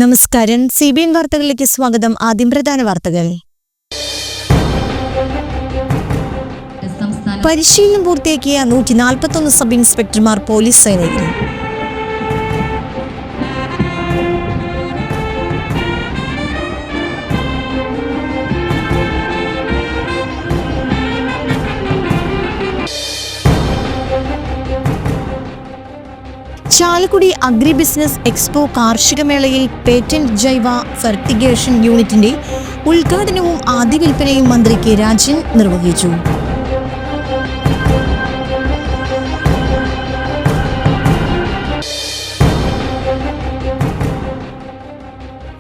നമസ്കാരം. CBN വാർത്തകളിലേക്ക് സ്വാഗതം. ആദ്യം പ്രധാന വാർത്തകൾ. പരിശീലനം പൂർത്തിയാക്കിയ 141 സബ് ഇൻസ്പെക്ടർമാർ പോലീസ് സേനയിൽ. ചാലക്കുടി അഗ്രി ബിസിനസ് എക്സ്പോ കാർഷിക മേളയിൽ പേറ്റന്റ് ജൈവ ഫെർട്ടിഗേഷൻ യൂണിറ്റിന്റെ ഉദ്ഘാടനവും ആദ്യ വിൽപ്പനയും മന്ത്രി കെ രാജൻ നിർവഹിച്ചു.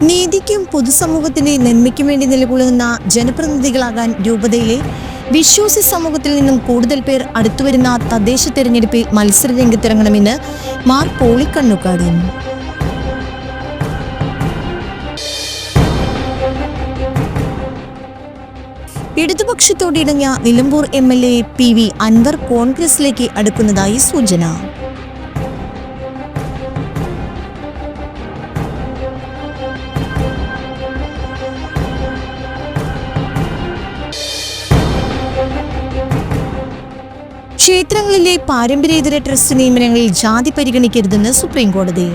നീതിക്കും പൊതുസമൂഹത്തിന്റെ നന്മയ്ക്കും വേണ്ടി നിലകൊള്ളുന്ന ജനപ്രതിനിധികളാകാൻ രൂപതയിലെ വിശ്വാസി സമൂഹത്തിൽ നിന്നും കൂടുതൽ പേർ അടുത്തുവരുന്ന തദ്ദേശ തെരഞ്ഞെടുപ്പിൽ മത്സര രംഗത്തിറങ്ങണമെന്ന് മാർ പോളി കണ്ണുക്കാടൻ. ഇടതുപക്ഷത്തോടിണങ്ങിയ നിലമ്പൂർ MLA PV അൻവർ കോൺഗ്രസിലേക്ക് അടുക്കുന്നതായി സൂചന. ക്ഷേത്രങ്ങളിലെ പാരമ്പര്യേതര ട്രസ്റ്റ് നിയമനങ്ങളിൽ ജാതി പരിഗണിക്കരുതെന്ന് സുപ്രീം കോടതി.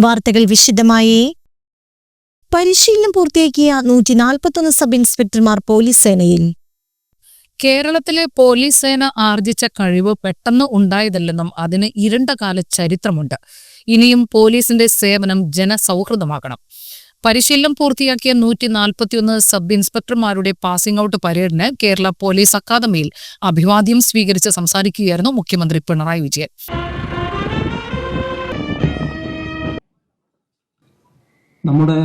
വാർത്തകൾ വിശദമായി. പരിശീലനം പൂർത്തിയാക്കിയ 141 സബ് ഇൻസ്പെക്ടർമാർ പോലീസ് സേനയിൽ. കേരളത്തിലെ പോലീസ് സേന ആർജിച്ച കഴിവ് പെട്ടെന്ന് ഉണ്ടായതല്ലെന്നും അതിന് ഇരുണ്ട കാല ചരിത്രമുണ്ട്. ഇനിയും പോലീസിന്റെ സേവനം ജനസൗഹൃദമാകണം. പരിശീലനം പൂർത്തിയാക്കിയ 141 സബ് ഇൻസ്പെക്ടർമാരുടെ പാസിംഗ് ഔട്ട് പരേഡിന് കേരള പോലീസ് അക്കാദമിയിൽ അഭിവാദ്യം സ്വീകരിച്ച് സംസാരിക്കുകയായിരുന്നു മുഖ്യമന്ത്രി പിണറായി വിജയൻ. നമ്മുടെ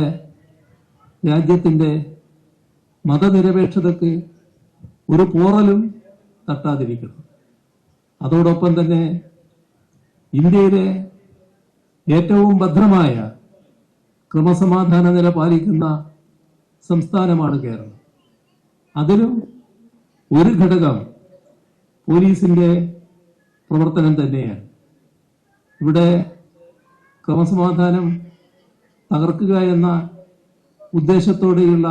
രാജ്യത്തിൻ്റെ മതനിരപേക്ഷതയ്ക്ക് ഒരു പോറലും തട്ടാതിരിക്കണം. അതോടൊപ്പം തന്നെ ഇന്ത്യയിലെ ഏറ്റവും ഭദ്രമായ ക്രമസമാധാന നില പാലിക്കുന്ന സംസ്ഥാനമാണ് കേരളം. അതിലും ഒരു ഘടകം പോലീസിൻ്റെ പ്രവർത്തനം തന്നെയാണ്. ഇവിടെ ക്രമസമാധാനം തകർക്കുക എന്ന ഉദ്ദേശത്തോടെയുള്ള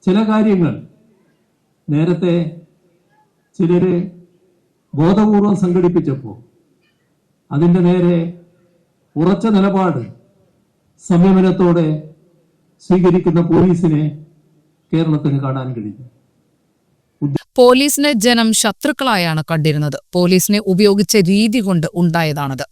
ചില കാര്യങ്ങൾ നേരത്തെ ചിലര് ബോധപൂർവം സംഘടിപ്പിച്ചപ്പോൾ അതിൻ്റെ നേരെ ഉറച്ച നിലപാട് സംയമനത്തോടെ സ്വീകരിക്കുന്ന പോലീസിനെ കേരളത്തിന് കാണാൻ കഴിഞ്ഞു. പോലീസിനെ ജനം ശത്രുക്കളായാണ് കണ്ടിരുന്നത്. പോലീസിനെ ഉപയോഗിച്ച രീതി കൊണ്ട് ഉണ്ടായതാണത്.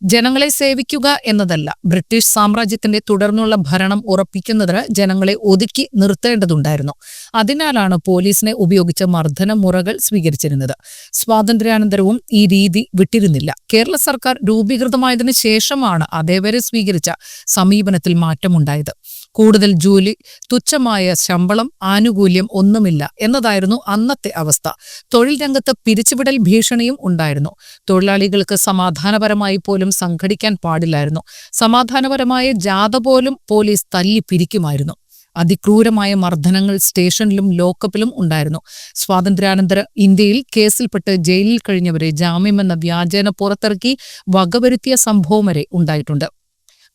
ജനങ്ങളെ സേവിക്കുക എന്നതല്ല. ബ്രിട്ടീഷ് സാമ്രാജ്യത്തിന്റെ തുടർന്നുള്ള ഭരണം ഉറപ്പിക്കുന്നതിന് ജനങ്ങളെ ഒതുക്കി നിർത്തേണ്ടതുണ്ടായിരുന്നു. അതിനാലാണ് പോലീസിനെ ഉപയോഗിച്ച മർദ്ദന മുറകൾ സ്വീകരിച്ചിരുന്നത്. സ്വാതന്ത്ര്യാനന്തരവും ഈ രീതി വിട്ടിരുന്നില്ല. കേരള സർക്കാർ രൂപീകൃതമായതിനു ശേഷമാണ് അതേവരെ സ്വീകരിച്ച സമീപനത്തിൽ മാറ്റമുണ്ടായത്. കൂടുതൽ ജോലി, തുച്ഛമായ ശമ്പളം, ആനുകൂല്യം ഒന്നുമില്ല എന്നതായിരുന്നു അന്നത്തെ അവസ്ഥ. തൊഴിൽ രംഗത്ത് പിരിച്ചുവിടൽ ഭീഷണിയും ഉണ്ടായിരുന്നു. തൊഴിലാളികൾക്ക് സമാധാനപരമായി പോലും സംഘടിക്കാൻ പാടില്ലായിരുന്നു. സമാധാനപരമായ ജാഥ പോലും പോലീസ് തല്ലി പിരിക്കുമായിരുന്നു. അതിക്രൂരമായ മർദ്ദനങ്ങൾ സ്റ്റേഷനിലും ലോക്കപ്പിലും ഉണ്ടായിരുന്നു. സ്വാതന്ത്ര്യാനന്തര ഇന്ത്യയിൽ കേസിൽപ്പെട്ട് ജയിലിൽ കഴിഞ്ഞവരെ ജാമ്യമെന്ന വ്യാജേന പുറത്തിറക്കി വകവരുത്തിയ സംഭവം വരെ ഉണ്ടായിട്ടുണ്ട്.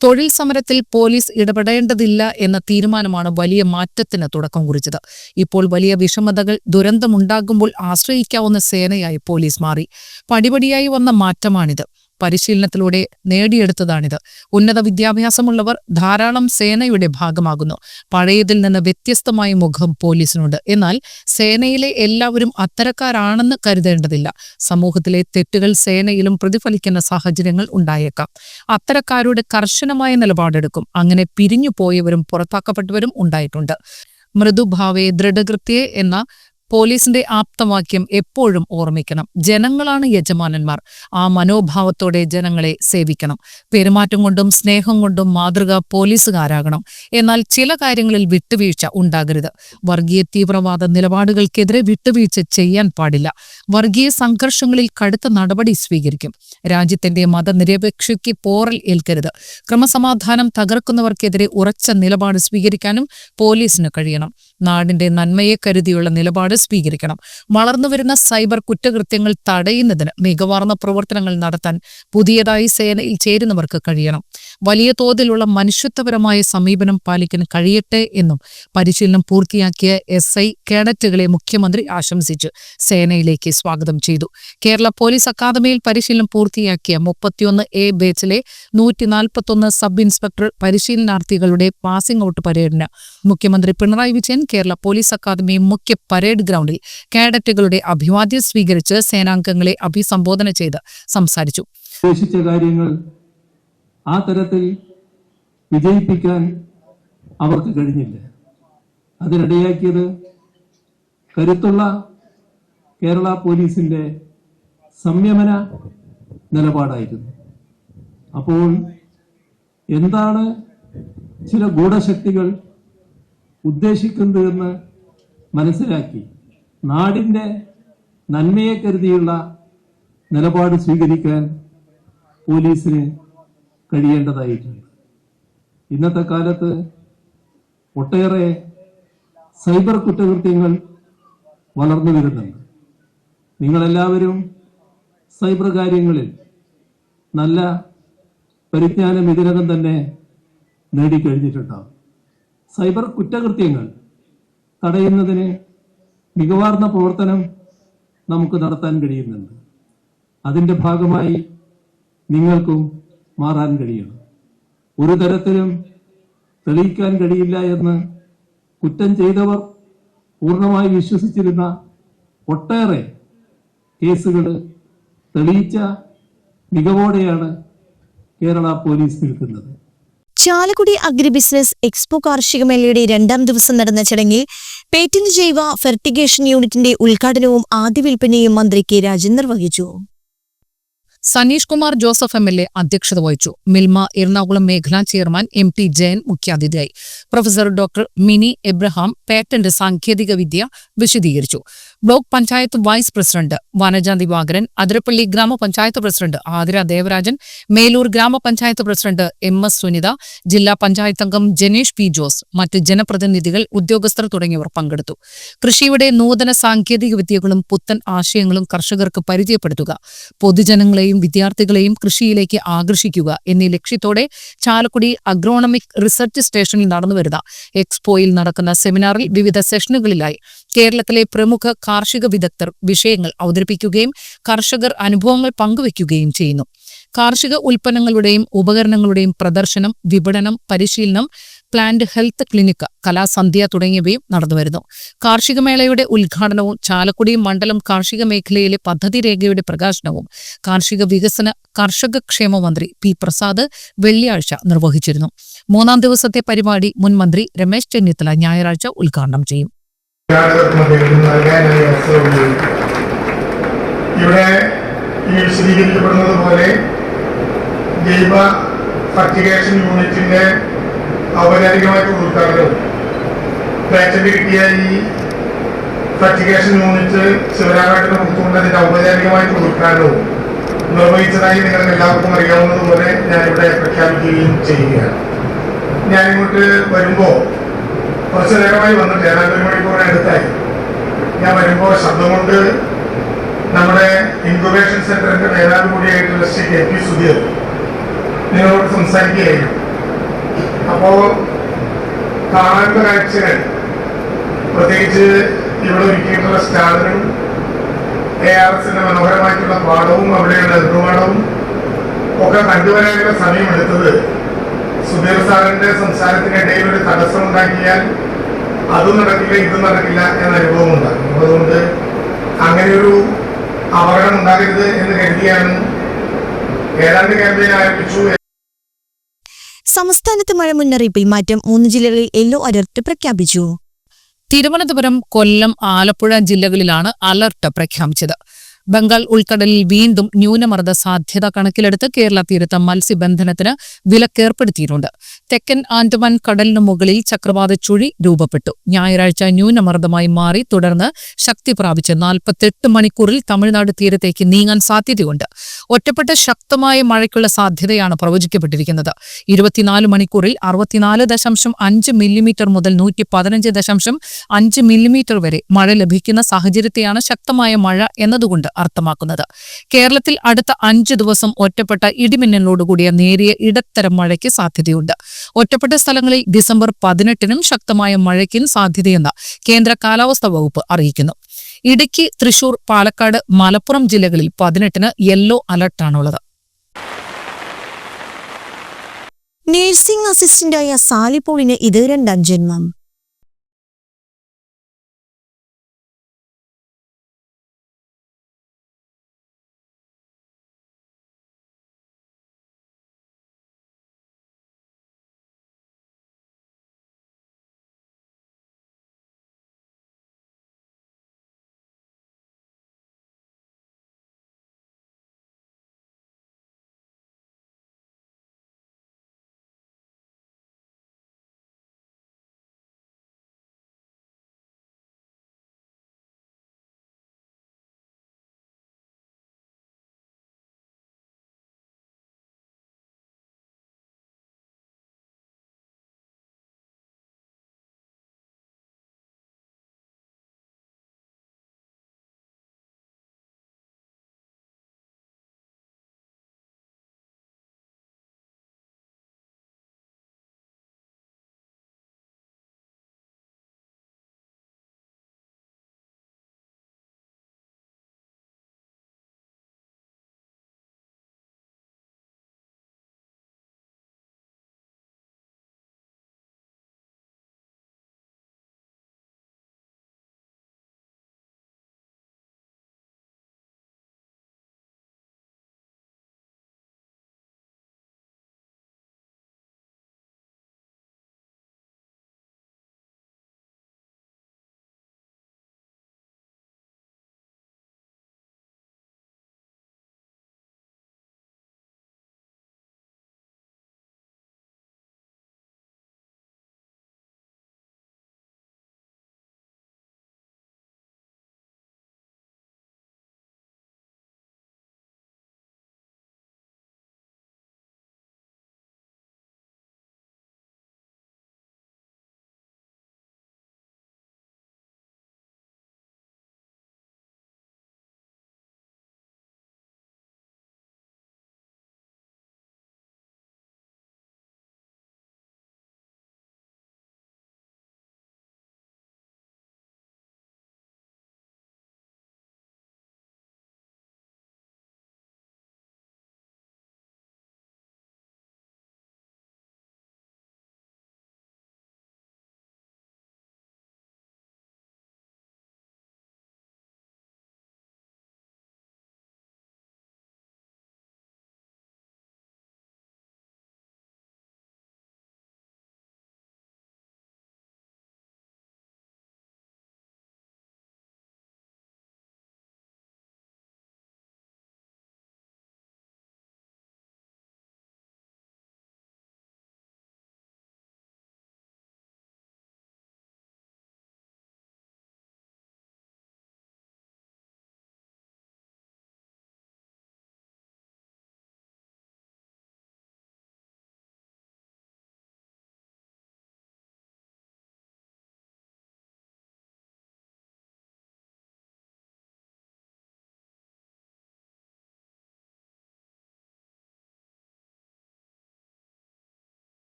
തൊഴിൽ സമരത്തിൽ പോലീസ് ഇടപെടേണ്ടതില്ല എന്ന തീരുമാനമാണ് വലിയ മാറ്റത്തിന് തുടക്കം കുറിച്ചത്. ഇപ്പോൾ വലിയ വിഷമതകൾ, ദുരന്തമുണ്ടാകുമ്പോൾ ആശ്രയിക്കാവുന്ന സേനയായി പോലീസ് മാറി. പടിപടിയായി വന്ന മാറ്റമാണിത്. പരിശീലനത്തിലൂടെ നേടിയെടുത്തതാണിത്. ഉന്നത വിദ്യാഭ്യാസമുള്ളവർ ധാരാളം സേനയുടെ ഭാഗമാകുന്നു. പഴയതിൽ നിന്ന് വ്യത്യസ്തമായ മുഖം പോലീസിനുണ്ട്. എന്നാൽ സേനയിലെ എല്ലാവരും അത്തരക്കാരാണെന്ന് കരുതേണ്ടതില്ല. സമൂഹത്തിലെ തെറ്റുകൾ സേനയിലും പ്രതിഫലിക്കുന്ന സാഹചര്യങ്ങൾ ഉണ്ടായേക്കാം. അത്തരക്കാരുടെ കർശനമായ നിലപാടെടുക്കും. അങ്ങനെ പിരിഞ്ഞു പോയവരും പുറത്താക്കപ്പെട്ടവരും ഉണ്ടായിട്ടുണ്ട്. മൃദുഭാവേ ദൃഢകൃത്യേ എന്ന പോലീസിന്റെ ആപ്തവാക്യം എപ്പോഴും ഓർമ്മിക്കണം. ജനങ്ങളാണ് യജമാനന്മാർ. ആ മനോഭാവത്തോടെ ജനങ്ങളെ സേവിക്കണം. പെരുമാറ്റം കൊണ്ടും സ്നേഹം കൊണ്ടും മാതൃക പോലീസുകാരാകണം. എന്നാൽ ചില കാര്യങ്ങളിൽ വിട്ടുവീഴ്ച ഉണ്ടാകരുത്. വർഗീയ തീവ്രവാദ നിലപാടുകൾക്കെതിരെ വിട്ടുവീഴ്ച ചെയ്യാൻ പാടില്ല. വർഗീയ സംഘർഷങ്ങളിൽ കടുത്ത നടപടി സ്വീകരിക്കും. രാജ്യത്തിന്റെ മതനിരപേക്ഷതയ്ക്ക് പോറൽ ഏൽക്കരുത്. ക്രമസമാധാനം തകർക്കുന്നവർക്കെതിരെ ഉറച്ച നിലപാട് സ്വീകരിക്കാനും പോലീസിന് കഴിയണം. നാടിന്റെ നന്മയെ കരുതിയുള്ള നിലപാട് സ്വീകരിക്കണം. വളർന്നുവരുന്ന സൈബർ കുറ്റകൃത്യങ്ങൾ തടയുന്നതിന് മികവാർന്ന പ്രവർത്തനങ്ങൾ നടത്താൻ പുതിയതായി സേനയിൽ ചേരുന്നവർക്ക് കഴിയണം. വലിയ തോതിലുള്ള മനുഷ്യത്വപരമായ സമീപനം പാലിക്കാൻ കഴിയട്ടെ എന്നും പരിശീലനം പൂർത്തിയാക്കിയ SI കേഡറ്റുകളെ മുഖ്യമന്ത്രി ആശംസിച്ചു സേനയിലേക്ക് സ്വാഗതം ചെയ്തു. കേരള പോലീസ് അക്കാദമിയിൽ പരിശീലനം പൂർത്തിയാക്കിയ 31A ബാച്ചിലെ 141 സബ് ഇൻസ്പെക്ടർ പരിശീലനാർത്ഥികളുടെ പാസിംഗ് ഔട്ട് പരേഡിന് മുഖ്യമന്ത്രി പിണറായി വിജയൻ കേരള പോലീസ് അക്കാദമി മുഖ്യ പരേഡ് ഗ്രൗണ്ടിൽ കേഡറ്റുകളുടെ അഭിവാദ്യം സ്വീകരിച്ച് സേനാംഗങ്ങളെ അഭിസംബോധന ചെയ്ത് സംസാരിച്ചു. ഉദ്ദേശിച്ച കാര്യങ്ങൾ ആ തരത്തിൽ വിജയിപ്പിക്കാൻ അവർക്ക് കഴിഞ്ഞില്ല. അതിനിടയാക്കിയത് കരുത്തുള്ള കേരള പോലീസിന്റെ സംയമന നിലപാടായിരുന്നു. അപ്പോൾ എന്താണ് ചില ഗൂഢശക്തികൾ ഉദ്ദേശിക്കുന്നതെന്ന് മനസ്സിലാക്കി നാടിന്റെ നന്മയെ കരുതിയുള്ള നിലപാട് സ്വീകരിക്കാൻ പോലീസിന് കഴിയേണ്ടതായിട്ടുണ്ട്. ഇന്നത്തെ കാലത്ത് ഒട്ടേറെ സൈബർ കുറ്റകൃത്യങ്ങൾ വളർന്നു വരുന്നുണ്ട്. നിങ്ങളെല്ലാവരും സൈബർ കാര്യങ്ങളിൽ നല്ല പരിജ്ഞാനം ഇതിനകം തന്നെ നേടിക്കഴിഞ്ഞിട്ടുണ്ടാവും. സൈബർ കുറ്റകൃത്യങ്ങൾ തടയുന്നതിന് മികവാർന്ന പ്രവർത്തനം നമുക്ക് നടത്താൻ കഴിയുന്നുണ്ട്. അതിൻ്റെ ഭാഗമായി നിങ്ങൾക്കും മാറാൻ കഴിയണം. ഒരു തരത്തിലും തെളിയിക്കാൻ കഴിയില്ല എന്ന് കുറ്റം ചെയ്തവർ പൂർണ്ണമായി വിശ്വസിച്ചിരുന്ന ഒട്ടേറെ കേസുകൾ തെളിയിച്ച മികവോടെയാണ് കേരള പോലീസ് നിൽക്കുന്നത്. ചാലക്കുടി അഗ്രി ബിസിനസ് എക്സ്പോ കാർഷിക മേളയുടെ 2ാം ദിവസം നടന്ന ചടങ്ങിൽ പേറ്റന്റ് ജൈവ ഫെർട്ടിഗേഷൻ യൂണിറ്റിന്റെ ഉദ്ഘാടനവും ആദ്യ വിൽപ്പനയും മന്ത്രി കെ രാജൻ നിർവഹിച്ചു. സനീഷ് കുമാർ ജോസഫ് MLA അധ്യക്ഷത വഹിച്ചു. മിൽമ എറണാകുളം മേഖലാ ചെയർമാൻ MT ജയൻ മുഖ്യാതിഥിയായി. Professor doctor Mini Abraham patent സാങ്കേതിക വിദ്യ വിശദീകരിച്ചു. Block panchayat vice president Vanaja Divakaran, Athirappilly ഗ്രാമപഞ്ചായത്ത് പ്രസിഡന്റ് ആതിര ദേവരാജൻ, മേലൂർ ഗ്രാമപഞ്ചായത്ത് പ്രസിഡന്റ് MS സുനിത, ജില്ലാ പഞ്ചായത്ത് അംഗം ജനേഷ് P ജോസ്, മറ്റ് ജനപ്രതിനിധികൾ, ഉദ്യോഗസ്ഥർ തുടങ്ങിയവർ പങ്കെടുത്തു. കൃഷിയുടെ നൂതന സാങ്കേതിക വിദ്യകളും പുത്തൻ ആശയങ്ങളും കർഷകർക്ക് പരിചയപ്പെടുത്തുക, പൊതുജനങ്ങളെയും വിദ്യാർത്ഥികളെയും കൃഷിയിലേക്ക് ആകർഷിക്കുക എന്നീ ലക്ഷ്യത്തോടെ ചാലക്കുടി അഗ്രോണമിക് റിസർച്ച് സ്റ്റേഷനിൽ നടന്നുവരുന്ന എക്സ്പോയിൽ നടക്കുന്ന സെമിനാറിൽ വിവിധ സെഷനുകളിലായി കേരളത്തിലെ പ്രമുഖ കാർഷിക വിദഗ്ധർ വിഷയങ്ങൾ അവതരിപ്പിക്കുകയും കർഷകർ അനുഭവങ്ങൾ പങ്കുവയ്ക്കുകയും ചെയ്യുന്നു. കാർഷിക ഉൽപ്പന്നങ്ങളുടെയും ഉപകരണങ്ങളുടെയും പ്രദർശനം, വിപണനം, പരിശീലനം, പ്ലാന്റ് ഹെൽത്ത് ക്ലിനിക്ക്, കലാസന്ധ്യ തുടങ്ങിയവയും നടന്നുവരുന്നു. കാർഷിക മേളയുടെ ഉദ്ഘാടനവും ചാലക്കുടി മണ്ഡലം കാർഷിക മേഖലയിലെ പദ്ധതി രേഖയുടെ പ്രകാശനവും കാർഷിക വികസന കർഷക ക്ഷേമ മന്ത്രി P പ്രസാദ് വെള്ളിയാഴ്ച നിർവഹിച്ചിരുന്നു. 3ാം ദിവസത്തെ പരിപാടി മുൻ മന്ത്രി രമേശ് ചെന്നിത്തല ഞായറാഴ്ച ഉദ്ഘാടനം ചെയ്യും. ഇവിടെ വിശദീകരിക്കപ്പെടുന്നത് പോലെ ജൈവ ഫർട്ടിഗേഷൻ യൂണിറ്റിന്റെ ഔപചാരികമായിട്ടുള്ള ഉദ്ഘാടനവും പേറ്റന്റ് കിട്ടിയ ഈ ഫർട്ടിഗേഷൻ യൂണിറ്റ് ശിവരാമേട്ടന് കൊടുത്തുകൊണ്ടതിന്റെ ഔപചാരികമായിട്ടുള്ള ഉദ്ഘാടനവും നിർവഹിച്ചതായി നിങ്ങൾക്ക് എല്ലാവർക്കും അറിയാവുന്നതുപോലെ ഞാനിവിടെ പ്രഖ്യാപിക്കുകയും ചെയ്യുകയാണ്. ഞാനിങ്ങോട്ട് വരുമ്പോൾ കുറച്ചു നേരമായി വന്നിട്ട് ഏതാണ്ട് 1 മണിക്കൂറിന് അടുത്തായി. ഞാൻ വരുമ്പോൾ ശബ്ദം കൊണ്ട് നമ്മുടെ ഇൻക്യുബേഷൻ സെന്ററിന്റെ മേധാവി കൂടിയായിട്ടുള്ള ശ്രീ KP സുധീർ നിങ്ങളോട് സംസാരിക്കുകയായിരുന്നു. അപ്പോ കാണാനുള്ള കാഴ്ചകൾ, പ്രത്യേകിച്ച് ഇവിടെ ഒരുക്കിയിട്ടുള്ള സ്റ്റാളുകളും ARSന്റെ മനോഹരമായിട്ടുള്ള പാടവും അവിടെയുള്ള നിർമ്മാണവും ഒക്കെ കണ്ടുവരാനുള്ള സമയമെടുത്തത് സുധീർ സാറിന്റെ സംസാരത്തിനിടയിൽ ഒരു തടസ്സം ഉണ്ടാക്കിയാൽ അതും നടക്കില്ല ഇതും നടക്കില്ല എന്ന അനുഭവം ഉണ്ടാകും. അതുകൊണ്ട് അങ്ങനെയൊരു അപകടം ഉണ്ടാകരുത് എന്ന് കരുതിയാണ് ഏതാണ്ട് ക്യാമ്പയിൻ ആരംഭിച്ചു. സംസ്ഥാനത്ത് മഴ മുന്നറിയിപ്പിൽ മാറ്റം. 3 ജില്ലകളിൽ യെല്ലോ അലർട്ട് പ്രഖ്യാപിച്ചു. തിരുവനന്തപുരം, കൊല്ലം, ആലപ്പുഴ ജില്ലകളിലാണ് അലർട്ട് പ്രഖ്യാപിച്ചത്. ബംഗാൾ ഉൾക്കടലിൽ വീണ്ടും ന്യൂനമർദ്ദ സാധ്യത കണക്കിലെടുത്ത് കേരള തീരത്ത് മത്സ്യബന്ധനത്തിന് വിലക്കേർപ്പെടുത്തിയിട്ടുണ്ട്. തെക്കൻ ആൻഡമാൻ കടലിനു മുകളിൽ ചക്രവാത ചുഴി രൂപപ്പെട്ടു. ഞായറാഴ്ച ന്യൂനമർദ്ദമായി മാറി തുടർന്ന് ശക്തി പ്രാപിച്ച് 48 മണിക്കൂറിൽ തമിഴ്നാട് തീരത്തേക്ക് നീങ്ങാൻ സാധ്യതയുണ്ട്. ഒറ്റപ്പെട്ട ശക്തമായ മഴയ്ക്കുള്ള സാധ്യതയാണ് പ്രവചിക്കപ്പെട്ടിരിക്കുന്നത്. 24 മണിക്കൂറിൽ 64.5 മില്ലിമീറ്റർ മുതൽ 115.5 മില്ലിമീറ്റർ വരെ മഴ ലഭിക്കുന്ന സാഹചര്യത്തെയാണ് ശക്തമായ മഴ എന്നതുകൊണ്ട് അർത്ഥമാക്കുന്നത്. കേരളത്തിൽ അടുത്ത 5 ദിവസം ഒറ്റപ്പെട്ട ഇടിമിന്നലോടുകൂടിയ നേരിയ ഇടത്തരം മഴയ്ക്ക് സാധ്യതയുണ്ട്. ഒറ്റപ്പെട്ട സ്ഥലങ്ങളിൽ ഡിസംബർ 18-നും ശക്തമായ മഴയ്ക്കും സാധ്യതയെന്ന് കേന്ദ്ര കാലാവസ്ഥാ വകുപ്പ് അറിയിക്കുന്നു. ഇടുക്കി, തൃശൂർ, പാലക്കാട്, മലപ്പുറം ജില്ലകളിൽ 18-ന് യെല്ലോ അലർട്ടാണുള്ളത്. നഴ്സിംഗ് അസിസ്റ്റന്റായ സാലിപോളിന് ഇത് 2ാം ജന്മം.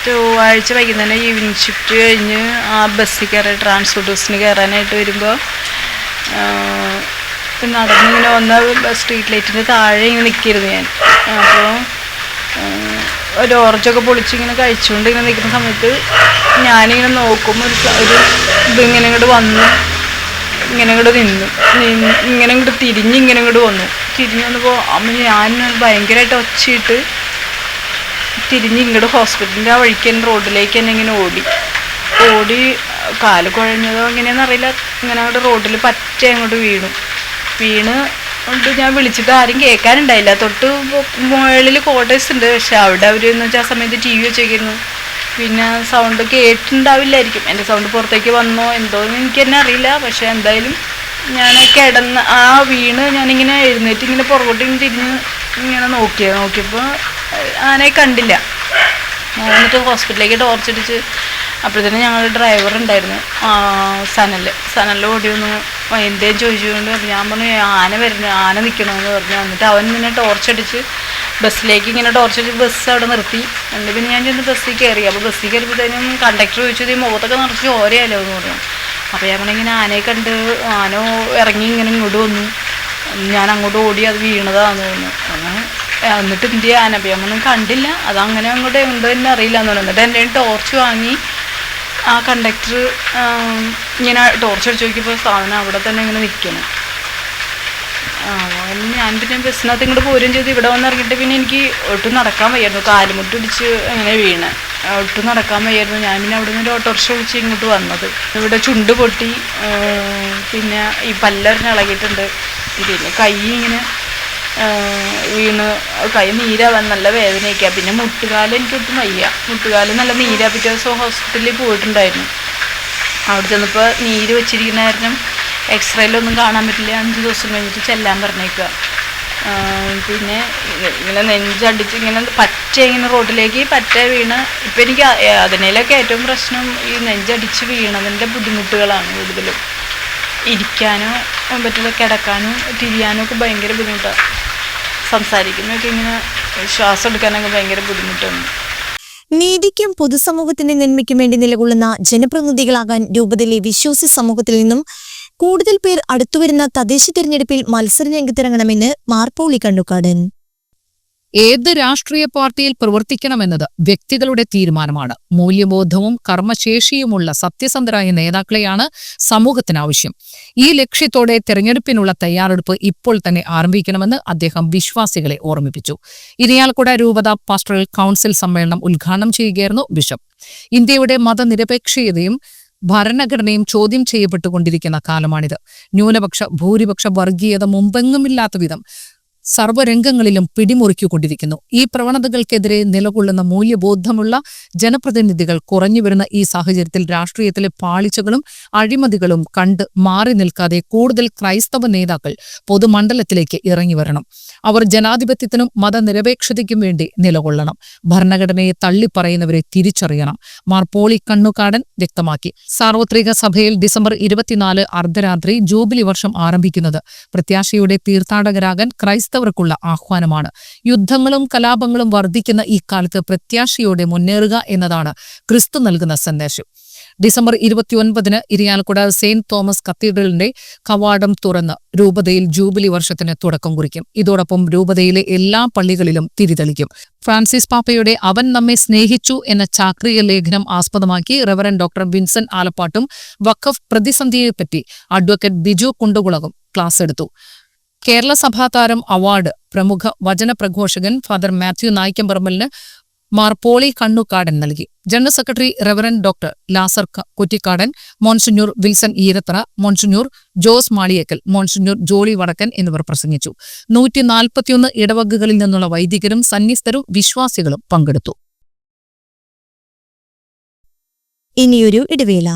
ചൊവ്വാഴ്ച വൈകുന്നേരം ഈവനിങ് ഷിഫ്റ്റ് കഴിഞ്ഞ് ആ ബസ്സിൽ കയറി ട്രാൻസ്പോർട്ട് ബസ്സിന് കയറാനായിട്ട് വരുമ്പോൾ നടന്നിങ്ങനെ വന്ന സ്ട്രീറ്റ് ലൈറ്റിൻ്റെ താഴെ ഇങ്ങനെ നിൽക്കരുത് ഞാൻ. അപ്പോൾ ഒരു ഓറഞ്ചൊക്കെ പൊളിച്ചിങ്ങനെ കഴിച്ചുകൊണ്ട് ഇങ്ങനെ നിൽക്കുന്ന സമയത്ത് ഞാനിങ്ങനെ നോക്കുമ്പോൾ ഒരു ഇതിങ്ങനെ ഇങ്ങോട്ട് വന്ന് ഇങ്ങനെ ഇങ്ങോട്ട് നിന്നു ഇങ്ങനെ ഇങ്ങോട്ട് ഇങ്ങനെ ഇങ്ങോട്ട് തിരിഞ്ഞ് വന്നപ്പോൾ അമ്മ ഞാൻ ഭയങ്കരമായിട്ട് ഒച്ചയിട്ട് ഇങ്ങോട്ട് ഹോസ്പിറ്റലിൻ്റെ ആ വഴിക്ക് തന്നെ റോഡിലേക്ക് തന്നെ ഇങ്ങനെ ഓടി കാല് കുഴഞ്ഞതോ എങ്ങനെയാണെന്ന് അറിയില്ല, ഇങ്ങനെ അങ്ങോട്ട് റോഡിൽ പറ്റേ അങ്ങോട്ട് വീണ് കൊണ്ട് ഞാൻ വിളിച്ചിട്ട് ആരും കേൾക്കാനുണ്ടായില്ല. തൊട്ട് മുകളിൽ ക്വാർട്ടേഴ്സ് ഉണ്ട്, പക്ഷെ അവിടെ അവരെന്ന് വെച്ചാൽ ആ സമയത്ത് TV വെച്ചേക്കുന്നു. പിന്നെ സൗണ്ട് കേട്ടിട്ടുണ്ടാവില്ലായിരിക്കും, എൻ്റെ സൗണ്ട് പുറത്തേക്ക് വന്നോ എന്തോന്ന് എനിക്ക് തന്നെ അറിയില്ല. പക്ഷെ എന്തായാലും ഞാൻ കിടന്ന് ആ വീണ് ഞാനിങ്ങനെ എഴുന്നേറ്റ് ഇങ്ങനെ പുറകോട്ട് തിരിഞ്ഞ് ഇങ്ങനെ നോക്കിയപ്പോൾ ആനയെ കണ്ടില്ല. ഞാൻ എന്നിട്ട് ഹോസ്പിറ്റലിലേക്ക് ടോർച്ചടിച്ച് അപ്പോഴത്തേനും ഞങ്ങളുടെ ഡ്രൈവർ ഉണ്ടായിരുന്നു സനലിൽ ഓടി വന്ന് എന്തേലും ചോദിച്ചുകൊണ്ട് ഞാൻ പറഞ്ഞു ആന നിൽക്കണമെന്ന് പറഞ്ഞു. എന്നിട്ട് അവൻ ഇങ്ങനെ ടോർച്ചടിച്ച് ബസ്സിലേക്ക് ഇങ്ങനെ ടോർച്ചടിച്ച് ബസ് അവിടെ നിർത്തി. എന്നിട്ട് പിന്നെ ഞാൻ ചെന്ന് ബസ്സിൽ കയറി. അപ്പോൾ ബസ്സിൽ കയറിയപ്പോഴത്തേനും കണ്ടക്ടർ ചോദിച്ചത് ഈ മുഖത്തൊക്കെ നിറച്ച് ഓരയല്ലോ എന്ന് പറഞ്ഞു. അപ്പോൾ ഞാൻ ഇങ്ങനെ ആനയെ കണ്ട് ആന ഇറങ്ങി ഇങ്ങനെ ഇങ്ങോട്ട് വന്നു, ഞാൻ അങ്ങോട്ട് ഓടി അത് വീണതാന്ന് തോന്നുന്നു. അങ്ങനെ എന്നിട്ട് ഇന്ത്യ ആന ഒന്നും കണ്ടില്ല, അതങ്ങനെ അങ്ങോട്ട് ഉണ്ടോ എന്ന് അറിയില്ല എന്ന് പറഞ്ഞു. എന്നിട്ട് എൻ്റെ ടോർച്ച് വാങ്ങി ആ കണ്ടക്ടർ ഇങ്ങനെ ടോർച്ച് അടിച്ച് നോക്കിയപ്പോൾ സാധനം അവിടെ തന്നെ ഇങ്ങനെ നിൽക്കണം. ഞാൻ പിന്നെ ബസ്സിനകത്ത് ഇങ്ങോട്ട് പോരുകയും ചെയ്തു. ഇവിടെ വന്ന് ഇറങ്ങിയിട്ട് പിന്നെ എനിക്ക് ഒട്ടും നടക്കാൻ വയ്യായിരുന്നു, കാലുമുട്ടിടിച്ച് അങ്ങനെ വീണ് ഒട്ടും നടക്കാൻ വയ്യായിരുന്നു. ഞാൻ പിന്നെ അവിടെ നിന്ന് ഒരു ഓട്ടോറിക്ഷ വിളിച്ച് ഇങ്ങോട്ട് വന്നത്. ഇവിടെ ചുണ്ട് പൊട്ടി, പിന്നെ ഈ പല്ലറിഞ്ഞ് ഇളകിയിട്ടുണ്ട്, പിന്നെ കൈ ഇങ്ങനെ വീണ് കൈ നീരാവാൻ നല്ല വേദനയൊക്കെയാണ്. പിന്നെ മുട്ടുകാലം എനിക്കൊട്ടും വയ്യ, മുട്ടുകാലം നല്ല നീരാ. പിറ്റേ ദിവസം ഹോസ്പിറ്റലിൽ പോയിട്ടുണ്ടായിരുന്നു. അവിടെ ചെന്നപ്പോൾ നീര് വെച്ചിരിക്കുന്ന കാരണം എക്സ്റേയിലൊന്നും കാണാൻ പറ്റില്ല, 5 ദിവസം കഴിഞ്ഞിട്ട് ചെല്ലാൻ പറഞ്ഞേക്കുക. പിന്നെ ഇങ്ങനെ നെഞ്ചടിച്ച് ഇങ്ങനെ ഇങ്ങനെ റോഡിലേക്ക് വീണ്. ഇപ്പം എനിക്ക് അതിനേലൊക്കെ ഏറ്റവും പ്രശ്നം ഈ നെഞ്ചടിച്ച് വീണതിൻ്റെ ബുദ്ധിമുട്ടുകളാണ് കൂടുതലും. ഇരിക്കാനോ പറ്റില്ല, കിടക്കാനോ തിരിയാനോ ഒക്കെ ഭയങ്കര ബുദ്ധിമുട്ടാണ്. സംസാരിക്കുന്നതൊക്കെ ഇങ്ങനെ ശ്വാസം എടുക്കാനൊക്കെ ഭയങ്കര ബുദ്ധിമുട്ടാണ്. നീതിക്കും പൊതുസമൂഹത്തിന്റെ നന്മയ്ക്കും വേണ്ടി നിലകൊള്ളുന്ന ജനപ്രതിനിധികളാകാൻ രൂപതയിലെ വിശ്വാസി സമൂഹത്തിൽ നിന്നും കൂടുതൽ പേർ അടുത്തുവരുന്ന തദ്ദേശ തിരഞ്ഞെടുപ്പിൽ മത്സര രംഗത്തിറങ്ങണമെന്ന് മാർ പോളി കണ്ണുകാടൻ. ഏത് രാഷ്ട്രീയ പാർട്ടിയിൽ പ്രവർത്തിക്കണമെന്നത് വ്യക്തികളുടെ തീരുമാനമാണ്. മൂല്യബോധവും കർമ്മശേഷിയുമുള്ള സത്യസന്ധരായ നേതാക്കളെയാണ് സമൂഹത്തിന് ആവശ്യം. ഈ ലക്ഷ്യത്തോടെ തെരഞ്ഞെടുപ്പിനുള്ള തയ്യാറെടുപ്പ് ഇപ്പോൾ തന്നെ ആരംഭിക്കണമെന്ന് അദ്ദേഹം വിശ്വാസികളെ ഓർമ്മിപ്പിച്ചു. ഇരിയാലക്കുട രൂപത പാസ്റ്ററൽ കൗൺസിൽ സമ്മേളനം ഉദ്ഘാടനം ചെയ്യുകയായിരുന്നു ബിഷപ്പ്. ഇന്ത്യയുടെ മതനിരപേക്ഷതയും ഭരണഘടനയും ചോദ്യം ചെയ്യപ്പെട്ടുകൊണ്ടിരിക്കുന്ന കാലമാണിത്. ന്യൂനപക്ഷ ഭൂരിപക്ഷ വർഗീയത മുമ്പെങ്ങുമില്ലാത്ത വിധം സർവ്വരംഗങ്ങളിലും പിടിമുറുക്കിക്കൊണ്ടിരിക്കുന്നു. ഈ പ്രവണതകൾക്കെതിരെ നിലകൊള്ളുന്ന മൂല്യബോധമുള്ള ജനപ്രതിനിധികൾ കുറഞ്ഞുവരുന്ന ഈ സാഹചര്യത്തിൽ രാഷ്ട്രീയത്തിലെ പാളിച്ചകളും അഴിമതികളും കണ്ട് മാറി നിൽക്കാതെ കൂടുതൽ ക്രൈസ്തവ നേതാക്കൾ പൊതുമണ്ഡലത്തിലേക്ക് ഇറങ്ങിവരണം. അവർ ജനാധിപത്യത്തിനും മതനിരപേക്ഷതയ്ക്കും വേണ്ടി നിലകൊള്ളണം. ഭരണഘടനയെ തള്ളിപ്പറയുന്നവരെ തിരിച്ചറിയണം. മാർ പോളി കണ്ണുകാടൻ വ്യക്തമാക്കി. സാർവത്രിക സഭയിൽ ഡിസംബർ 24 അർദ്ധരാത്രി ജൂബിലി വർഷം ആരംഭിക്കുന്നത് പ്രത്യാശയുടെ തീർത്ഥാടകരാകാൻ ക്രൈസ്തവർക്കുള്ള ആഹ്വാനമാണ്. യുദ്ധങ്ങളും കലാപങ്ങളും വർദ്ധിക്കുന്ന ഈ കാലത്ത് പ്രത്യാശയോടെ മുന്നേറുക എന്നതാണ് ക്രിസ്തു നൽകുന്ന സന്ദേശം. ഡിസംബർ 29 ഇരിയാലക്കുട സെയിന്റ് തോമസ് കത്തീഡ്രലിന്റെ കവാടം തുറന്ന് രൂപതയിൽ ജൂബിലി വർഷത്തിന് തുടക്കം കുറിക്കും. ഇതോടൊപ്പം രൂപതയിലെ എല്ലാ പള്ളികളിലും തിരിതെളിക്കും. ഫ്രാൻസിസ് പാപ്പയുടെ അവൻ നമ്മെ സ്നേഹിച്ചു എന്ന ചാക്രിക ലേഖനം ആസ്പദമാക്കി റവറന്റ് ഡോക്ടർ വിൻസെന്റ് ആലപ്പാട്ടും വഖഫ് പ്രതിസന്ധിയെപ്പറ്റി അഡ്വക്കേറ്റ് ബിജു കുണ്ടുകുളകും ക്ലാസ് എടുത്തു. കേരള സഭാതാരം അവാർഡ് പ്രമുഖ വചന പ്രഘോഷകൻ ഫാദർ മാത്യു നായ്ക്കമ്പറമ്പലിന് മാർ പോളി കണ്ണുകാടൻ നൽകി. General secretary reverend doctor Lazar Kuttikkadan, monsignor Wilson Eerathara, monsignor Jose Maliyekkal, monsignor Jolly Vadakkan എന്നിവർ പ്രസംഗിച്ചു. 141 ഇടവകകളിൽ നിന്നുള്ള വൈദികരും സന്യസ്തരും വിശ്വാസികളും പങ്കെടുത്തു. ഇനിയൊരു ഇടവേള.